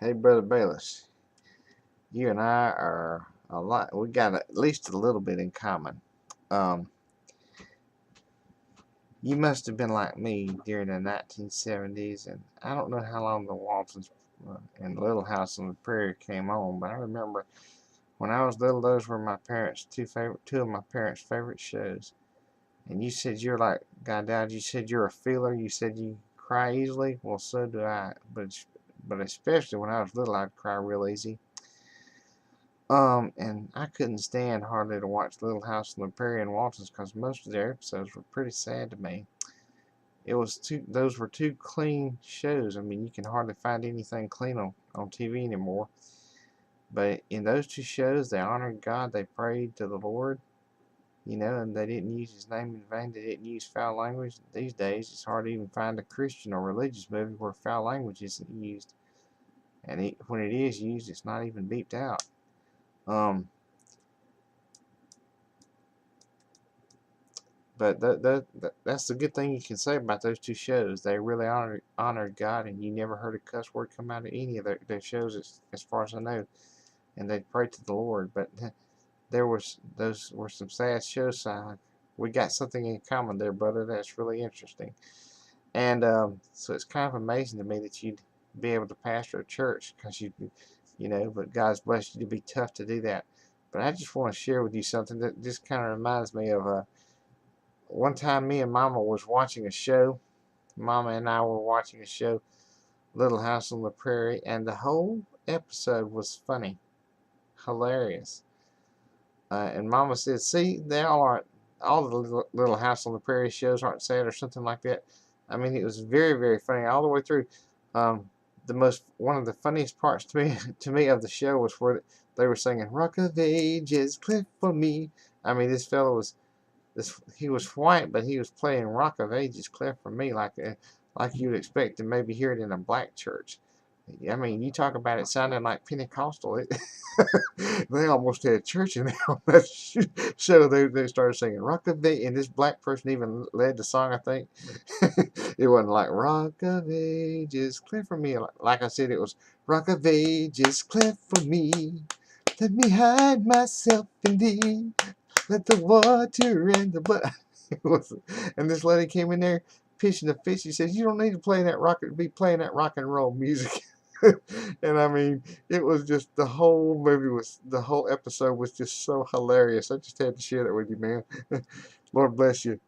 Hey, Brother Bayless, you and I are a lot, we got at least a little bit in common. Um, you must have been like me during the 1970s, and I don't know how long the Waltons and Little House on the Prairie came on, but I remember when I was little, those were my parents' two of my parents' favorite shows. And you said you're like, God, Dad, you said you're a feeler. You said you cry easily. Well, so do I, but especially when I was little, I'd cry real easy. And I couldn't stand hardly to watch Little House on the Prairie and Waltons because most of their episodes were pretty sad to me. Those were two clean shows. I mean, you can hardly find anything clean on TV anymore. But in those two shows, they honored God, they prayed to the Lord, and they didn't use His name in vain. They didn't use foul language. These days, it's hard to even find a Christian or religious movie where foul language isn't used. And when it is used, it's not even beeped out. Um, But that's the good thing you can say about those two shows. They really honored God, and you never heard a cuss word come out of any of their shows, as far as I know. And they prayed to the Lord. But those were some sad shows. So we got something in common there, brother. That's really interesting. And so it's kind of amazing to me that you'd be able to pastor a church because but God's blessed you to be tough to do that. But I just want to share with you something that just kind of reminds me of one time me and Mama was watching a show. Mama and I were watching a show, Little House on the Prairie, and the whole episode was funny, hilarious. And Mama said, "See, they all aren't. All the Little House on the Prairie shows aren't sad or something like that." I mean, it was very, very funny all the way through. Um, one of the funniest parts to me to me of the show was where they were singing "Rock of Ages, clip for me." I mean, this fellow was he was white, but he was playing Rock of Ages clef for me, like you'd expect to maybe hear it in a black church. I mean, you talk about it sounding like Pentecostal. They almost had church in there on that show. They started singing Rock of Ages, and this black person even led the song, I think. It wasn't like Rock of Ages, clef for me. Like I said, it was Rock of Ages, clef for me. Let me hide myself in thee. Let the water and the blood. And this lady came in there pitching a fit. She says, "You don't need to be playing that rock and roll music." And I mean, it was just the whole episode was just so hilarious. I just had to share that with you, man. Lord bless you.